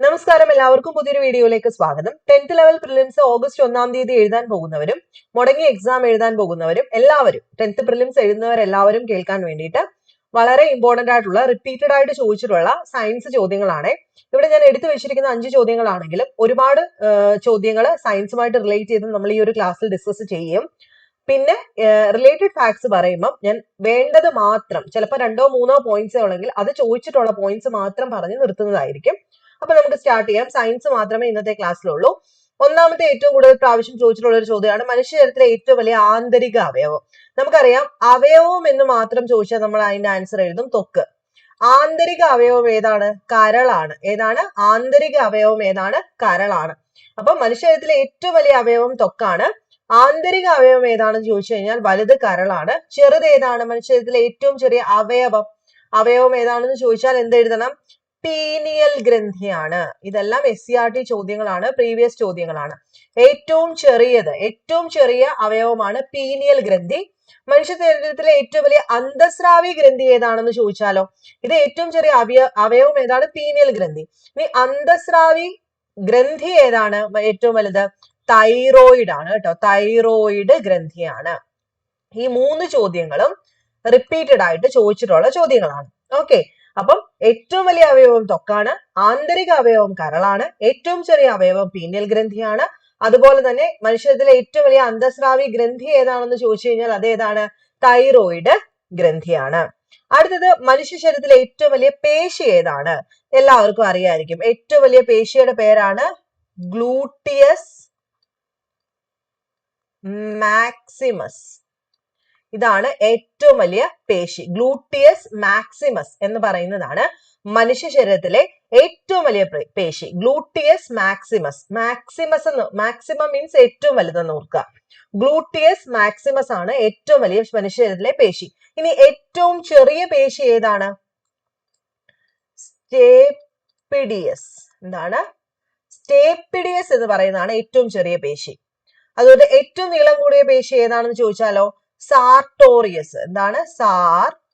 നമസ്കാരം, എല്ലാവർക്കും പുതിയൊരു വീഡിയോയിലേക്ക് സ്വാഗതം. 10th ലെവൽ പ്രിലിംസ് ഓഗസ്റ്റ് 1 തീയതി എഴുതാൻ പോകുന്നവരും മുടങ്ങിയ എക്സാം എഴുതാൻ പോകുന്നവരും എല്ലാവരും 10th പ്രിലിംസ് എഴുതുന്നവരെല്ലാവരും കേൾക്കാൻ വേണ്ടിയിട്ട് വളരെ ഇമ്പോർട്ടന്റ് ആയിട്ടുള്ള റിപ്പീറ്റഡ് ആയിട്ട് ചോദിച്ചിട്ടുള്ള സയൻസ് ചോദ്യങ്ങളാണ്. ഇവിടെ ഞാൻ എടുത്തു വെച്ചിരിക്കുന്ന 5 ചോദ്യങ്ങളാണെങ്കിലും ഒരുപാട് ചോദ്യങ്ങൾ സയൻസുമായിട്ട് റിലേറ്റ് ചെയ്ത് നമ്മൾ ഈ ഒരു ക്ലാസ്സിൽ ഡിസ്കസ് ചെയ്യും. പിന്നെ റിലേറ്റഡ് ഫാക്ട്സ് പറയുമ്പോൾ ഞാൻ വേണ്ടത് മാത്രം, ചിലപ്പോൾ 2-3 പോയിന്റ്സേ ഉള്ളെങ്കിൽ അത് ചോദിച്ചിട്ടുള്ള പോയിന്റ്സ് മാത്രം പറഞ്ഞ് നിർത്തുന്നതായിരിക്കും. അപ്പൊ നമുക്ക് സ്റ്റാർട്ട് ചെയ്യാം. സയൻസ് മാത്രമേ ഇന്നത്തെ ക്ലാസ്സിലുള്ളൂ. ഒന്നാമത്തെ ഏറ്റവും കൂടുതൽ പ്രാവശ്യം ചോദിച്ചിട്ടുള്ള ഒരു ചോദ്യമാണ് മനുഷ്യശരീരത്തിലെ ഏറ്റവും വലിയ ആന്തരിക അവയവം. നമുക്കറിയാം, അവയവം എന്ന് മാത്രം ചോദിച്ചാൽ നമ്മൾ അതിന്റെ ആൻസർ എഴുതും ത്വക്ക്. ആന്തരിക അവയവം ഏതാണ്? കരളാണ്. ഏതാണ്? ആന്തരിക അവയവം ഏതാണ്? കരളാണ്. അപ്പൊ മനുഷ്യശരീരത്തിലെ ഏറ്റവും വലിയ അവയവം ത്വക്കാണ്. ആന്തരിക അവയവം ഏതാണെന്ന് ചോദിച്ചു കഴിഞ്ഞാൽ വലുത് കരളാണ്. ചെറുത് ഏതാണ്? മനുഷ്യശരീരത്തിലെ ഏറ്റവും ചെറിയ അവയവം ഏതാണെന്ന് ചോദിച്ചാൽ എന്തെഴുതണം? പീനിയൽ ഗ്രന്ഥിയാണ്. ഇതെല്ലാം SCRT ചോദ്യങ്ങളാണ്, പ്രീവിയസ് ചോദ്യങ്ങളാണ്. ഏറ്റവും ചെറിയ അവയവമാണ് പീനിയൽ ഗ്രന്ഥി. മനുഷ്യ ശരീരത്തിലെ ഏറ്റവും വലിയ അന്തസ്രാവി ഗ്രന്ഥി ഏതാണെന്ന് ചോദിച്ചാലോ? ഇത് ഏറ്റവും ചെറിയ അവയവം ഏതാണ്? പീനിയൽ ഗ്രന്ഥി. ഇനി അന്തസ്രാവി ഗ്രന്ഥി ഏതാണ് ഏറ്റവും വലുത്? തൈറോയിഡ് ആണ് കേട്ടോ. തൈറോയിഡ് ഗ്രന്ഥിയാണ്. ഈ 3 ചോദ്യങ്ങളും റിപ്പീറ്റഡ് ആയിട്ട് ചോദിച്ചിട്ടുള്ള ചോദ്യങ്ങളാണ്. ഓക്കെ, അപ്പം ഏറ്റവും വലിയ അവയവം ത്വക്കാണ്, ആന്തരിക അവയവം കരളാണ്, ഏറ്റവും ചെറിയ അവയവം പീനിയൽ ഗ്രന്ഥിയാണ്. അതുപോലെ തന്നെ മനുഷ്യത്തിലെ ഏറ്റവും വലിയ അന്തസ്രാവി ഗ്രന്ഥി ഏതാണെന്ന് ചോദിച്ചു കഴിഞ്ഞാൽ അതേതാണ്? തൈറോയിഡ് ഗ്രന്ഥിയാണ്. അടുത്തത്, മനുഷ്യ ശരീരത്തിലെ ഏറ്റവും വലിയ പേശി ഏതാണ്? എല്ലാവർക്കും അറിയായിരിക്കും. ഏറ്റവും വലിയ പേശിയുടെ പേരാണ് ഗ്ലൂട്ടിയസ് മാക്സിമസ്. ഇതാണ് ഏറ്റവും വലിയ പേശി. ഗ്ലൂട്ടിയസ് മാക്സിമസ് എന്ന് പറയുന്നതാണ് മനുഷ്യ ശരീരത്തിലെ ഏറ്റവും വലിയ പേശി. Gluteus maximus. മാക്സിമം മീൻസ് ഏറ്റവും വലുതെന്ന് ഓർക്കുക. ഗ്ലൂട്ടിയസ് മാക്സിമസ് ആണ് ഏറ്റവും വലിയ മനുഷ്യ ശരീരത്തിലെ പേശി. ഇനി ഏറ്റവും ചെറിയ പേശി ഏതാണ്? സ്റ്റേപ്പിഡിയസ്. എന്താണ്? സ്റ്റേപ്പിഡിയസ് എന്ന് പറയുന്നതാണ് ഏറ്റവും ചെറിയ പേശി. അതുകൊണ്ട് ഏറ്റവും നീളം കൂടിയ പേശി ഏതാണെന്ന് ചോദിച്ചാലോ? സാർട്ടോറിയസ്. എന്താണ്? സാർട്ടോറിയസ്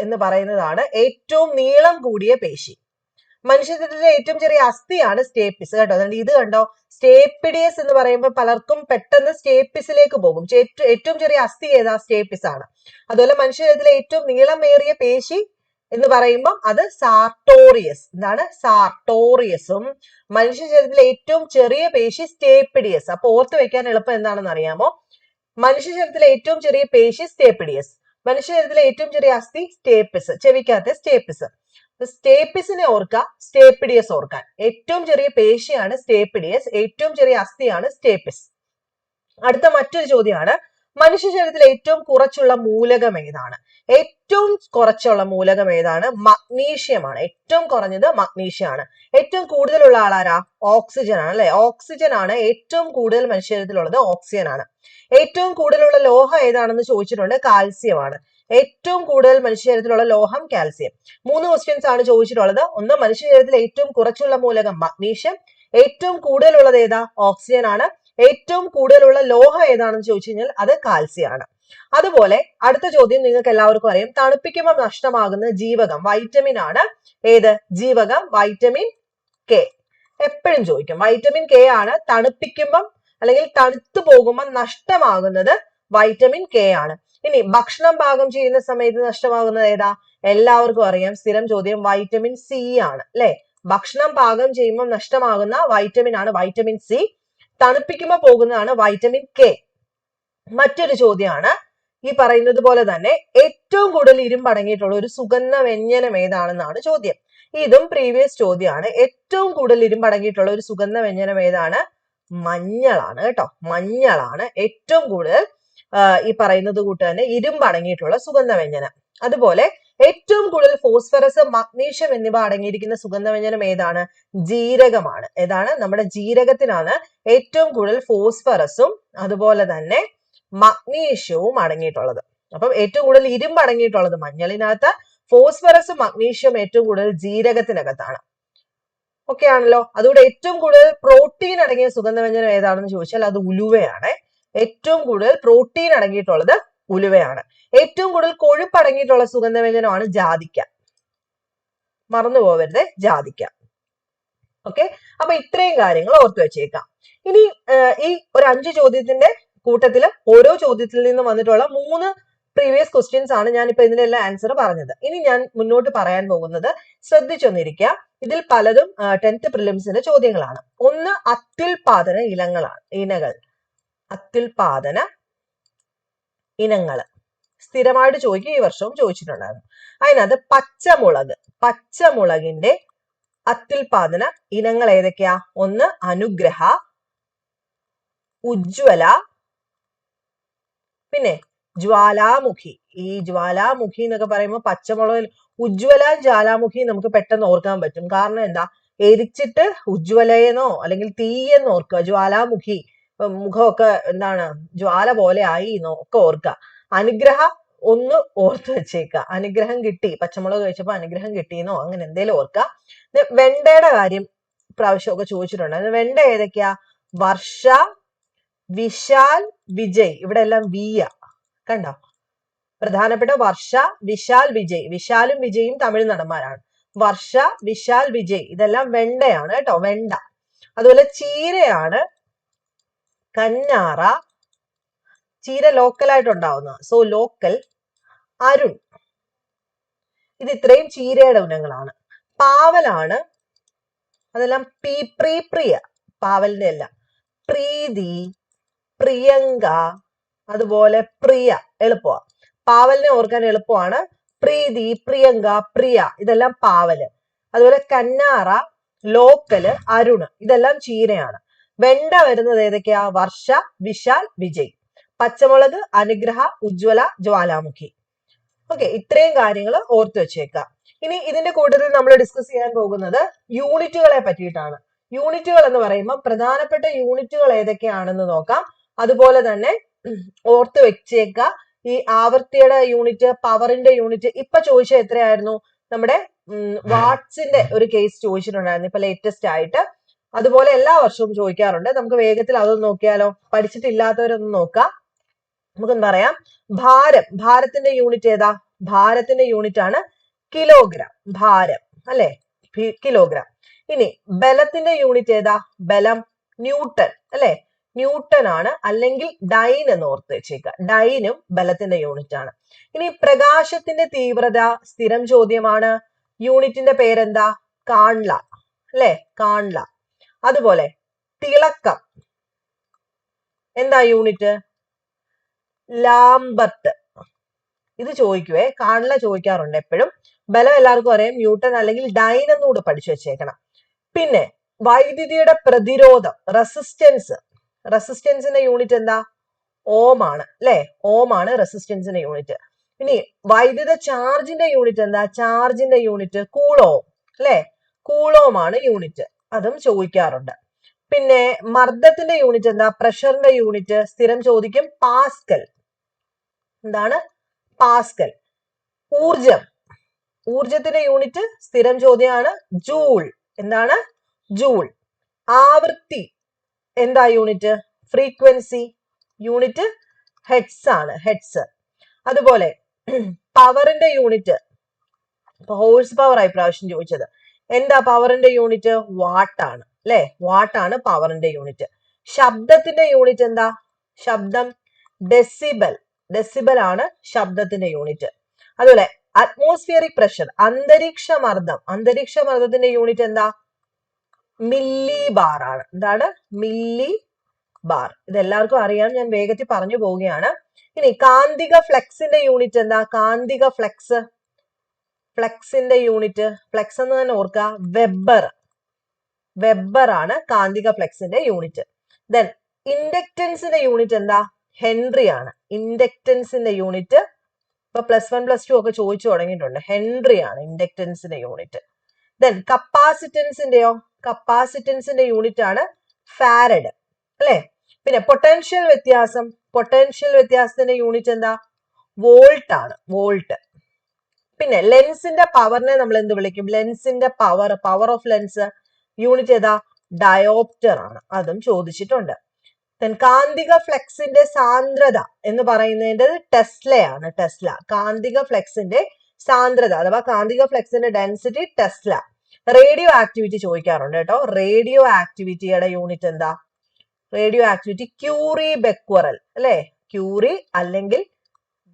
എന്ന് പറയുന്നതാണ് ഏറ്റവും നീളം കൂടിയ പേശി. മനുഷ്യശരീരത്തിലെ ഏറ്റവും ചെറിയ അസ്ഥിയാണ് സ്റ്റേപ്പിസ് കേട്ടോ. അതുകൊണ്ട് ഇത് കണ്ടോ, സ്റ്റേപ്പിഡിയസ് എന്ന് പറയുമ്പോൾ പലർക്കും പെട്ടെന്ന് സ്റ്റേപ്പിസിലേക്ക് പോകും. ഏറ്റവും ചെറിയ അസ്ഥി ഏതാ? സ്റ്റേപ്പിസ് ആണ്. അതുപോലെ മനുഷ്യശരീരത്തിലെ ഏറ്റവും നീളമേറിയ പേശി എന്ന് പറയുമ്പോൾ അത് സാർട്ടോറിയസ്. എന്താണ്? സാർട്ടോറിയസും. മനുഷ്യ ശരീരത്തിലെ ഏറ്റവും ചെറിയ പേശി സ്റ്റേപ്പിഡിയസ്. അപ്പൊ ഓർത്ത് വെക്കാൻ എളുപ്പം എന്താണെന്ന് അറിയാമോ? മനുഷ്യ ശരീരത്തിലെ ഏറ്റവും ചെറിയ പേശി സ്റ്റേപ്പിഡിയസ്, മനുഷ്യ ശരീരത്തിലെ ഏറ്റവും ചെറിയ അസ്ഥി സ്റ്റേപ്പിസ്. ചെവിക്കകത്തെ സ്റ്റേപ്പിസ്. സ്റ്റേപ്പിസിനെ ഓർക്കുക, സ്റ്റേപ്പിഡിയസ് ഓർക്കാൻ. ഏറ്റവും ചെറിയ പേശിയാണ് സ്റ്റേപ്പിഡിയസ്, ഏറ്റവും ചെറിയ അസ്ഥിയാണ് സ്റ്റേപ്പിസ്. അടുത്ത മറ്റൊരു ചോദ്യമാണ്, മനുഷ്യ ശരീരത്തിൽ ഏറ്റവും കുറച്ചുള്ള മൂലകം ഏതാണ്? ഏറ്റവും കുറച്ചുള്ള മൂലകം ഏതാണ്? മഗ്നീഷ്യമാണ്. ഏറ്റവും കുറഞ്ഞത് മഗ്നീഷ്യമാണ്. ഏറ്റവും കൂടുതലുള്ള ആളാരാ? ഓക്സിജൻ ആണ് അല്ലെ. ഓക്സിജൻ ആണ് ഏറ്റവും കൂടുതൽ മനുഷ്യ ശരീരത്തിലുള്ളത്. ഓക്സിജൻ ആണ്. ഏറ്റവും കൂടുതലുള്ള ലോഹം ഏതാണെന്ന് ചോദിച്ചിട്ടുണ്ട്. കാൽസ്യം ആണ്. ഏറ്റവും കൂടുതൽ മനുഷ്യ ശരീരത്തിലുള്ള ലോഹം കാൽസ്യം. 3 ക്വസ്റ്റ്യൻസ് ആണ് ചോദിച്ചിട്ടുള്ളത്. ഒന്ന്, മനുഷ്യ ശരീരത്തിൽ ഏറ്റവും കുറച്ചുള്ള മൂലകം മഗ്നീഷ്യം. ഏറ്റവും കൂടുതലുള്ളത് ഏതാ? ഓക്സിജൻ ആണ്. ഏറ്റവും കൂടുതലുള്ള ലോഹം ഏതാണെന്ന് ചോദിച്ചു കഴിഞ്ഞാൽ അത് കാൽസ്യം ആണ്. അതുപോലെ അടുത്ത ചോദ്യം നിങ്ങൾക്ക് എല്ലാവർക്കും അറിയാം, തണുപ്പിക്കുമ്പോൾ നഷ്ടമാകുന്ന ജീവകം വൈറ്റമിൻ ആണ്. ഏത് ജീവകം? Vitamin K. എപ്പോഴും ചോദിക്കും. വൈറ്റമിൻ കെ ആണ് തണുപ്പിക്കുമ്പം അല്ലെങ്കിൽ തണുത്തു പോകുമ്പോൾ നഷ്ടമാകുന്നത്. വൈറ്റമിൻ കെ ആണ്. ഇനി ഭക്ഷണം പാകം ചെയ്യുന്ന സമയത്ത് നഷ്ടമാകുന്നത് ഏതാ? എല്ലാവർക്കും അറിയാം, സ്ഥിരം ചോദ്യം, വൈറ്റമിൻ സി ആണ് അല്ലെ. ഭക്ഷണം പാകം ചെയ്യുമ്പോൾ നഷ്ടമാകുന്ന വൈറ്റമിൻ ആണ് വൈറ്റമിൻ സി. തണുപ്പിക്കുമ്പോൾ പോകുന്നതാണ് വൈറ്റമിൻ കെ. മറ്റൊരു ചോദ്യമാണ്, ഈ പറയുന്നത് പോലെ തന്നെ ഏറ്റവും കൂടുതൽ ഇരുമ്പ് അടങ്ങിയിട്ടുള്ള ഒരു സുഗന്ധ വ്യഞ്ജനം ഏതാണെന്നാണ് ചോദ്യം. ഇതും പ്രീവിയസ് ചോദ്യമാണ്. ഏറ്റവും കൂടുതൽ ഇരുമ്പ് അടങ്ങിയിട്ടുള്ള ഒരു സുഗന്ധ വ്യഞ്ജനം ഏതാണ്? മഞ്ഞളാണ് കേട്ടോ. മഞ്ഞളാണ് ഏറ്റവും കൂടുതൽ ഈ പറയുന്നത് കൂട്ട് തന്നെ ഇരുമ്പ് അടങ്ങിയിട്ടുള്ള സുഗന്ധ വ്യഞ്ജനം. അതുപോലെ ഏറ്റവും കൂടുതൽ ഫോസ്ഫറസ്, മഗ്നീഷ്യം എന്നിവ അടങ്ങിയിരിക്കുന്ന സുഗന്ധ വ്യഞ്ജനം ഏതാണ്? ജീരകമാണ്. ഏതാണ്? നമ്മുടെ ജീരകത്തിനാണ് ഏറ്റവും കൂടുതൽ ഫോസ്ഫറസും അതുപോലെ തന്നെ മഗ്നീഷ്യവും അടങ്ങിയിട്ടുള്ളത്. അപ്പം ഏറ്റവും കൂടുതൽ ഇരുമ്പ് അടങ്ങിയിട്ടുള്ളത് മഞ്ഞളിനകത്ത്, ഫോസ്ഫറസും മഗ്നീഷ്യവും ഏറ്റവും കൂടുതൽ ജീരകത്തിനകത്താണ്. ഓക്കെ ആണല്ലോ. അതുകൊണ്ട് ഏറ്റവും കൂടുതൽ പ്രോട്ടീൻ അടങ്ങിയ സുഗന്ധവ്യഞ്ജനം ഏതാണെന്ന് ചോദിച്ചാൽ അത് ഉലുവയാണ്. ഏറ്റവും കൂടുതൽ പ്രോട്ടീൻ അടങ്ങിയിട്ടുള്ളത് ഉലുവയാണ്. ഏറ്റവും കൂടുതൽ കൊഴുപ്പ് അടങ്ങിയിട്ടുള്ള സുഗന്ധവ്യഞ്ജനമാണ് ജാതിക്ക. മറന്നു പോവരുത് ജാതിക്ക. ഓക്കെ, അപ്പൊ ഇത്രയും കാര്യങ്ങൾ ഓർത്തു വെച്ചേക്കാം. ഇനി ഈ ഒരു 5 ചോദ്യത്തിന്റെ കൂട്ടത്തില് ഓരോ ചോദ്യത്തിൽ നിന്ന് വന്നിട്ടുള്ള 3 പ്രീവിയസ് ക്വസ്റ്റ്യൻസ് ആണ് ഞാനിപ്പോ ഇതിനെല്ലാം ആൻസർ പറഞ്ഞത്. ഇനി ഞാൻ മുന്നോട്ട് പറയാൻ പോകുന്നത് ശ്രദ്ധിച്ചൊന്നിരിക്കുക. ഇതിൽ പലതും 10th പ്രിലിംസിന്റെ ചോദ്യങ്ങളാണ്. ഒന്ന് അത്യുൽപാദന ഇനങ്ങൾ. അത്യുൽപാദന ഇനങ്ങൾ സ്ഥിരമായിട്ട് ചോദിക്കും, ഈ വർഷവും ചോദിച്ചിട്ടുണ്ടായിരുന്നു. അതിനകത്ത് പച്ചമുളകിന്റെ അത്യുൽപാദന ഇനങ്ങൾ ഏതൊക്കെയാ? ഒന്ന് അനുഗ്രഹ, ഉജ്ജ്വല, പിന്നെ ജ്വാലാമുഖി. ഈ ജ്വാലാമുഖി എന്നൊക്കെ പറയുമ്പോൾ പച്ചമുളകിൽ ഉജ്ജ്വല, ജ്വാലാമുഖി നമുക്ക് പെട്ടെന്ന് ഓർക്കാൻ പറ്റും. കാരണം എന്താ? എരിച്ചിട്ട് ഉജ്ജ്വലയെന്നോ അല്ലെങ്കിൽ തീയെന്നോ ഓർക്കുക. ജ്വാലാമുഖി മുഖമൊക്കെ എന്താണ് ജ്വാല പോലെ ആയി എന്നോ ഒക്കെ ഓർക്കുക. അനുഗ്രഹ ഒന്ന് ഓർത്ത് വെച്ചേക്കുക. അനുഗ്രഹം കിട്ടി, പച്ചമുളക് കഴിച്ചപ്പോ അനുഗ്രഹം കിട്ടിയെന്നോ അങ്ങനെ എന്തേലും ഓർക്കുക. വെണ്ടയുടെ കാര്യം പ്രാവശ്യമൊക്കെ ചോദിച്ചിട്ടുണ്ട്. വെണ്ട ഏതൊക്കെയാ? വർഷ, വിശാൽ, വിജയ്. ഇവിടെ എല്ലാം വിയ കണ്ടോ? പ്രധാനപ്പെട്ട വർഷ, വിശാൽ, വിജയ്. വിശാലും വിജയും തമിഴ് നടന്മാരാണ്. വർഷ, വിശാൽ, വിജയ് ഇതെല്ലാം വെണ്ടയാണ് കേട്ടോ, വെണ്ട. അതുപോലെ ചീരയാണ് കന്നാറ. ചീര ലോക്കലായിട്ട് ഉണ്ടാവുന്ന, സോ ലോക്കൽ. അരുൺ. ഇത് ഇത്രയും ചീരയുടെ ഇനങ്ങളാണ്. പാവലാണ്, അതെല്ലാം പ്രിയ, പാവലിന്റെ എല്ലാം. പ്രീതി, പ്രിയങ്ക, അതുപോലെ പ്രിയ. എളുപ്പമാണ്, പാവലിനെ ഓർക്കാൻ എളുപ്പമാണ്. പ്രീതി, പ്രിയങ്ക, പ്രിയ ഇതെല്ലാം പാവല്. അതുപോലെ കന്നാറ, ലോക്കല്, അരുണ് ഇതെല്ലാം ചീരയാണ്. വെണ്ട വരുന്നത് ഏതൊക്കെയാ? വർഷ, വിശാൽ, വിജയ്. പച്ചമുളക് അനുഗ്രഹ, ഉജ്ജ്വല, ജ്വാലാമുഖി. ഓക്കെ, ഇത്രയും കാര്യങ്ങൾ ഓർത്തു വെച്ചേക്കാം. ഇനി ഇതിന്റെ കൂട്ടത്തിൽ നമ്മൾ ഡിസ്കസ് ചെയ്യാൻ പോകുന്നത് യൂണിറ്റുകളെ പറ്റിയിട്ടാണ്. യൂണിറ്റുകൾ എന്ന് പറയുമ്പോൾ പ്രധാനപ്പെട്ട യൂണിറ്റുകൾ ഏതൊക്കെയാണെന്ന് നോക്കാം. അതുപോലെ തന്നെ ഓർത്ത് വെച്ചേക്ക ഈ ആവർത്തിയുടെ യൂണിറ്റ്, പവറിന്റെ യൂണിറ്റ്. ഇപ്പൊ ചോദിച്ചത് എത്രയായിരുന്നു? നമ്മുടെ വാട്ട്സിന്റെ ഒരു കേസ് ചോദിച്ചിട്ടുണ്ടായിരുന്നു ഇപ്പൊ ലേറ്റസ്റ്റ് ആയിട്ട്. അതുപോലെ എല്ലാ വർഷവും ചോദിക്കാറുണ്ട്. നമുക്ക് വേഗത്തിൽ അതൊന്ന് നോക്കിയാലോ? പഠിച്ചിട്ടില്ലാത്തവരൊന്ന് നോക്കാം. നമുക്കൊന്ന് പറയാം. ഭാരത്തിന്റെ യൂണിറ്റ് ഏതാ? ഭാരത്തിന്റെ യൂണിറ്റ് ആണ് കിലോഗ്രാം. ഭാരം അല്ലെ, കിലോഗ്രാം. ഇനി ബലത്തിന്റെ യൂണിറ്റ് ഏതാ? ബലം ന്യൂട്ടൺ അല്ലെ, ന്യൂട്ടൺ ആണ്. അല്ലെങ്കിൽ ഡൈൻ എന്ന് ഓർത്ത് വെച്ചേക്കുക. ഡൈനും ബലത്തിന്റെ യൂണിറ്റ് ആണ്. ഇനി പ്രകാശത്തിന്റെ തീവ്രത സ്ഥിരം ചോദ്യമാണ്. യൂണിറ്റിന്റെ പേരെന്താ? കാൺല അല്ലെ, കാൺല. അതുപോലെ തിളക്കം എന്താ യൂണിറ്റ്? ലാംബർട്ട്. ഇത് ചോദിക്കുവേ, കാൺല ചോദിക്കാറുണ്ട് എപ്പോഴും. ബലം എല്ലാവർക്കും അറിയാം, ന്യൂട്ടൺ അല്ലെങ്കിൽ ഡൈൻ എന്നുകൂടെ പഠിച്ചു വെച്ചേക്കണം. പിന്നെ വൈദ്യുതിയുടെ പ്രതിരോധം, റെസിസ്റ്റൻസിന്റെ യൂണിറ്റ് എന്താ? ഓം ആണ് അല്ലെ, ഓം ആണ് റെസിസ്റ്റൻസിന്റെ യൂണിറ്റ്. ഇനി വൈദ്യുത ചാർജിന്റെ യൂണിറ്റ് എന്താ? ചാർജിന്റെ യൂണിറ്റ് കൂളോം അല്ലെ, കൂളോം ആണ് യൂണിറ്റ്. അതും ചോദിക്കാറുണ്ട്. പിന്നെ മർദ്ദത്തിന്റെ യൂണിറ്റ് എന്താ? പ്രഷറിന്റെ യൂണിറ്റ് സ്ഥിരം ചോദിക്കും, പാസ്കൽ. എന്താണ്? പാസ്കൽ. ഊർജത്തിന്റെ യൂണിറ്റ് സ്ഥിരം ചോദ്യമാണ്, ജൂൾ. എന്താണ്? ജൂൾ. ആവൃത്തി എന്താ യൂണിറ്റ്? ഫ്രീക്വൻസി. യൂണിറ്റ് ഹെഡ്സ് ആണ്, ഹെഡ്സ്. അതുപോലെ പവറിന്റെ യൂണിറ്റ്, ഹോഴ്സ് പവർ ആയി പ്രാവശ്യം ചോദിച്ചത്. എന്താ പവറിന്റെ യൂണിറ്റ്? വാട്ട് ആണ് അല്ലെ, വാട്ട് ആണ് പവറിന്റെ യൂണിറ്റ്. ശബ്ദത്തിന്റെ യൂണിറ്റ് എന്താ? ശബ്ദം ഡെസിബൽ. ഡെസിബൽ ആണ് ശബ്ദത്തിന്റെ യൂണിറ്റ്. അതുപോലെ അറ്റ്മോസ്ഫിയറിക് പ്രഷർ, അന്തരീക്ഷമർദ്ദത്തിന്റെ യൂണിറ്റ് എന്താ? മില്ലി ബാർ ആണ്. എന്താണ്? Milli bar. ഇതെല്ലാവർക്കും അറിയാം, ഞാൻ വേഗത്തിൽ പറഞ്ഞു പോവുകയാണ്. ഇനി കാന്തിക ഫ്ലെക്സിന്റെ യൂണിറ്റ് എന്താ? കാന്തിക ഫ്ലെക്സ്, ഫ്ലെക്സിന്റെ യൂണിറ്റ്, ഫ്ലെക്സ് എന്ന് തന്നെ ഓർക്കുക, വെബർ. വെബർ ആണ് കാന്തിക ഫ്ലെക്സിന്റെ യൂണിറ്റ്. ദെൻ ഇൻഡക്റ്റൻസിന്റെ യൂണിറ്റ് എന്താ? ഹെൻറി ആണ്. ഇൻഡക്റ്റൻസിന്റെ യൂണിറ്റ് ഇപ്പൊ +1 +2 ഒക്കെ ചോദിച്ചു തുടങ്ങിയിട്ടുണ്ട്. ഹെൻറി ആണ് ഇൻഡക്റ്റൻസിന്റെ യൂണിറ്റ്. ദെൻ കപ്പാസിറ്റൻസിന്റെയോ? കപ്പാസിറ്റൻസിന്റെ യൂണിറ്റ് ആണ് ഫാരഡ് അല്ലെ. പിന്നെ പൊട്ടൻഷ്യൽ വ്യത്യാസത്തിന്റെ യൂണിറ്റ് എന്താ? വോൾട്ട് ആണ്, വോൾട്ട്. പിന്നെ ലെൻസിന്റെ പവറിനെ നമ്മൾ എന്ത് വിളിക്കും? ലെൻസിന്റെ പവർ ഓഫ് ലെൻസ് യൂണിറ്റ് ഏതാ? ഡയോപ്റ്റർ ആണ്. അതും ചോദിച്ചിട്ടുണ്ട്. കാന്തിക ഫ്ലെക്സിന്റെ സാന്ദ്രത എന്ന് പറയുന്നത് ടെസ്ലയാണ്. ടെസ്ല. കാന്തിക ഫ്ലെക്സിന്റെ സാന്ദ്രത അഥവാ കാന്തിക ഫ്ലക്സിന്റെ ഡെൻസിറ്റി ടെസ്ല. റേഡിയോ ആക്ടിവിറ്റി ചോദിക്കാറുണ്ട് കേട്ടോ. റേഡിയോ ആക്ടിവിറ്റിയുടെ യൂണിറ്റ് എന്താ? റേഡിയോ ആക്ടിവിറ്റി ക്യൂറി ബെക്വറൽ അല്ലെ, ക്യൂറി അല്ലെങ്കിൽ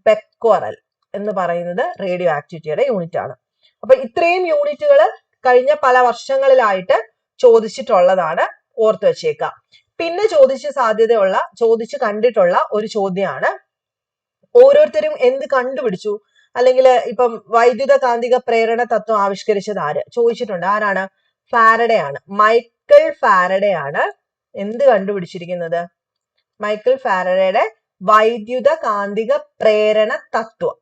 ബെക്വറൽ എന്ന് പറയുന്നത് റേഡിയോ ആക്ടിവിറ്റിയുടെ യൂണിറ്റ് ആണ്. അപ്പൊ ഇത്രയും യൂണിറ്റുകൾ കഴിഞ്ഞ പല വർഷങ്ങളിലായിട്ട് ചോദിച്ചിട്ടുള്ളതാണ്, ഓർത്ത് വെച്ചേക്കാം. പിന്നെ ചോദിച്ച് കണ്ടിട്ടുള്ള ഒരു ചോദ്യമാണ്, ഓരോരുത്തരും എന്ത് കണ്ടുപിടിച്ചു, അല്ലെങ്കിൽ ഇപ്പം വൈദ്യുത കാന്തിക പ്രേരണ തത്വം ആവിഷ്കരിച്ചത് ആര് ചോദിച്ചിട്ടുണ്ട്. ആരാണ്? ഫാരഡെ ആണ്. മൈക്കൽ ഫാരഡെ ആണ് എന്ത് കണ്ടുപിടിച്ചിരിക്കുന്നത്? മൈക്കൽ ഫാരഡയുടെ വൈദ്യുത കാന്തിക പ്രേരണ തത്വം.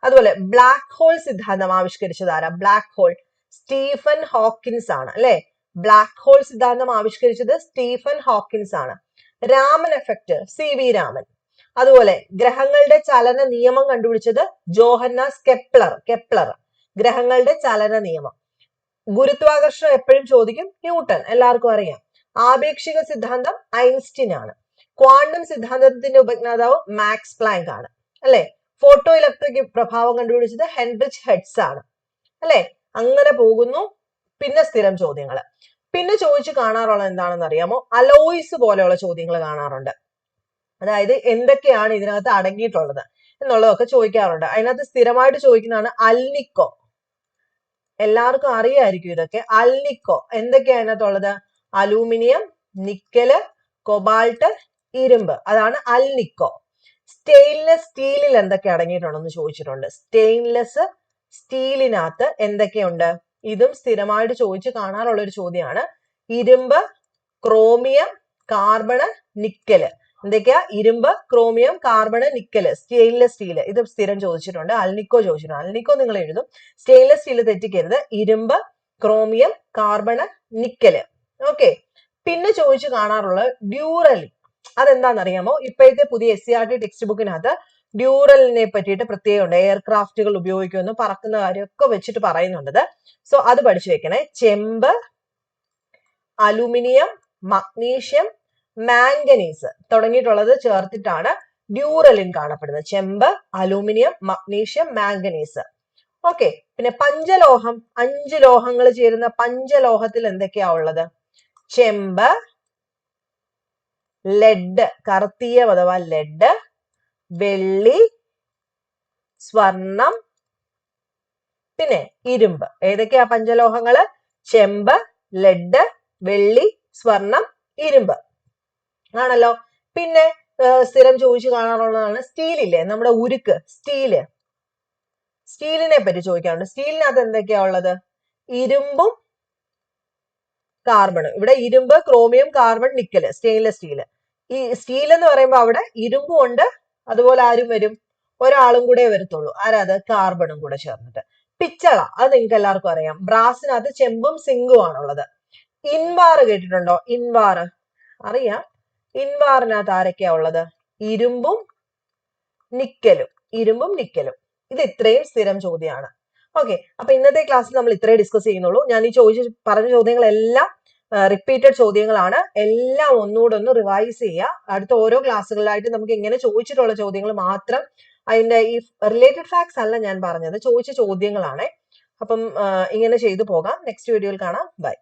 അതുപോലെ ബ്ലാക്ക് ഹോൾ സിദ്ധാന്തം ആവിഷ്കരിച്ചത് ആരാ? ബ്ലാക്ക് ഹോൾ സ്റ്റീഫൻ ഹോക്കിൻസ് ആണ് അല്ലെ. ബ്ലാക്ക് ഹോൾ സിദ്ധാന്തം ആവിഷ്കരിച്ചത് സ്റ്റീഫൻ ഹോക്കിൻസ് ആണ്. Raman effect CV Raman. അതുപോലെ ഗ്രഹങ്ങളുടെ ചലന നിയമം കണ്ടുപിടിച്ചത് ജോഹന്നാസ് കെപ്ലർ. ഗ്രഹങ്ങളുടെ ചലന നിയമം. ഗുരുത്വാകർഷണം എപ്പോഴും ചോദിക്കും, ന്യൂട്ടൺ, എല്ലാവർക്കും അറിയാം. ആപേക്ഷിക സിദ്ധാന്തം ഐൻസ്റ്റീൻ ആണ്. ക്വാണ്ടം സിദ്ധാന്തത്തിന്റെ ഉപജ്ഞാതാവ് മാക്സ് പ്ലാങ്ക് ആണ് അല്ലെ. ഫോട്ടോ ഇലക്ട്രിക് പ്രഭാവം കണ്ടുപിടിച്ചത് ഹെൻറിച്ച് ഹെഡ്സ് ആണ് അല്ലെ. അങ്ങനെ പോകുന്നു. പിന്നെ സ്ഥിരം ചോദ്യങ്ങൾ. പിന്നെ ചോദിച്ചു കാണാറുള്ളത് എന്താണെന്ന് അറിയാമോ? അലോയ്സ് പോലെയുള്ള ചോദ്യങ്ങൾ കാണാറുണ്ട്. അതായത് എന്തൊക്കെയാണ് ഇതിനകത്ത് അടങ്ങിയിട്ടുള്ളത് എന്നുള്ളതൊക്കെ ചോദിക്കാറുണ്ട്. അതിനകത്ത് സ്ഥിരമായിട്ട് ചോദിക്കുന്നതാണ് അൽനിക്കോ. എല്ലാവർക്കും അറിയായിരിക്കും ഇതൊക്കെ. അൽനിക്കോ എന്തൊക്കെയാണ് അതിനകത്തുള്ളത്? അലൂമിനിയം, നിക്കല്, കൊബാൾട്ട്, ഇരുമ്പ്. അതാണ് അൽനിക്കോ. സ്റ്റെയിൻലെസ് സ്റ്റീലിൽ എന്തൊക്കെ അടങ്ങിയിട്ടുണ്ടെന്ന് ചോദിച്ചിട്ടുണ്ട്. സ്റ്റെയിൻലെസ് സ്റ്റീലിനകത്ത് എന്തൊക്കെയുണ്ട്? ഇതും സ്ഥിരമായിട്ട് ചോദിച്ചു കാണാറുള്ള ഒരു ചോദ്യമാണ്. ഇരുമ്പ്, ക്രോമിയം, കാർബണ്, നിക്കല്. എന്തൊക്കെയാ? ഇരുമ്പ്, chromium, carbon, nickel. Stainless steel ഇത് സ്ഥിരം ചോദിച്ചിട്ടുണ്ട്. അൽനിക്കോ ചോദിച്ചിട്ടുണ്ട്. അൽനിക്കോ നിങ്ങൾ എഴുതും. സ്റ്റെയിൻലെസ് സ്റ്റീൽ തെറ്റിക്കരുത്. ഇരുമ്പ്, ക്രോമിയം, കാർബണ്, നിക്കല്. ഓക്കെ. പിന്നെ ചോദിച്ചു കാണാറുള്ളത് ഡ്യൂറലിൻ. അതെന്താണെന്നറിയാമോ? ഇപ്പോഴത്തെ പുതിയ SCERT ടെക്സ്റ്റ് ബുക്കിനകത്ത് ഡ്യൂറലിനെ പറ്റിയിട്ട് പ്രത്യേകമുണ്ട്. എയർക്രാഫ്റ്റുകൾ ഉപയോഗിക്കുമെന്ന്, പറക്കുന്ന കാര്യമൊക്കെ വെച്ചിട്ട് പറയുന്നുണ്ട്. സോ അത് പഠിച്ചു വെക്കണേ. ചെമ്പ്, അലുമിനിയം, മഗ്നീഷ്യം, മാംഗനീസ് തുടങ്ങിയിട്ടുള്ളത് ചേർത്തിട്ടാണ് ഡ്യൂറലിൻ കാണപ്പെടുന്നത്. ചെമ്പ്, അലൂമിനിയം, മഗ്നീഷ്യം, മാംഗനീസ്. ഓക്കെ. പിന്നെ പഞ്ചലോഹം, 5 ലോഹങ്ങൾ ചേരുന്ന പഞ്ചലോഹത്തിൽ എന്തൊക്കെയാ ഉള്ളത്? ചെമ്പ്, ലെഡ്, കറുത്തീയം അഥവാ ലെഡ്, വെള്ളി, സ്വർണം, പിന്നെ ഇരുമ്പ്. ഏതൊക്കെയാ പഞ്ചലോഹങ്ങള്? ചെമ്പ്, ലെഡ്, വെള്ളി, സ്വർണം, ഇരുമ്പ് ആണല്ലോ. പിന്നെ സ്ഥിരം ചോദിച്ചു കാണാറുള്ളതാണ് സ്റ്റീലില്ലേ, നമ്മുടെ ഉരുക്ക്, സ്റ്റീലിനെ പറ്റി ചോദിക്കാറുണ്ട്. സ്റ്റീലിനകത്ത് എന്തൊക്കെയാ ഉള്ളത്? ഇരുമ്പും കാർബണും. ഇവിടെ ഇരുമ്പ്, ക്രോമിയം, കാർബൺ, നിക്കല്, സ്റ്റെയിൻലെസ് സ്റ്റീല്. ഈ സ്റ്റീൽ എന്ന് പറയുമ്പോൾ അവിടെ ഇരുമ്പും ഉണ്ട്, അതുപോലെ ആരും വരും? ഒരാളും കൂടെ വരത്തുള്ളൂ. ആരാത്? കാർബണും കൂടെ ചേർന്നിട്ട്. പിച്ചള, അത് നിങ്ങൾക്ക് എല്ലാവർക്കും അറിയാം. ബ്രാസിനകത്ത് ചെമ്പും സിങ്കും ആണുള്ളത്. ഇൻവാർ കേട്ടിട്ടുണ്ടോ? ഇൻവാർ അറിയാം. ഇൻവാറിനകത്ത് ആരൊക്കെയാ ഉള്ളത്? ഇരുമ്പും നിക്കലും. ഇത് ഇത്രയും സ്ഥിരം ചോദ്യമാണ്. ഓക്കെ. അപ്പൊ ഇന്നത്തെ ക്ലാസ്സിൽ നമ്മൾ ഇത്രേ ഡിസ്കസ് ചെയ്യുന്നുള്ളൂ. ഞാൻ ഈ പറഞ്ഞ ചോദ്യങ്ങളെല്ലാം റിപ്പീറ്റഡ് ചോദ്യങ്ങളാണ്. എല്ലാം ഒന്നുകൂടെ ഒന്ന് റിവൈസ് ചെയ്യുക. അടുത്ത ഓരോ ക്ലാസ്സുകളിലായിട്ട് നമുക്ക് ഇങ്ങനെ ചോദിച്ചിട്ടുള്ള ചോദ്യങ്ങൾ മാത്രം, അതിന്റെ ഈ റിലേറ്റഡ് ഫാക്ട്സ് അല്ല ഞാൻ പറഞ്ഞത്, ചോദിച്ച ചോദ്യങ്ങളാണ്. അപ്പം ഇങ്ങനെ ചെയ്തു പോകാം. നെക്സ്റ്റ് വീഡിയോയിൽ കാണാം. ബൈ.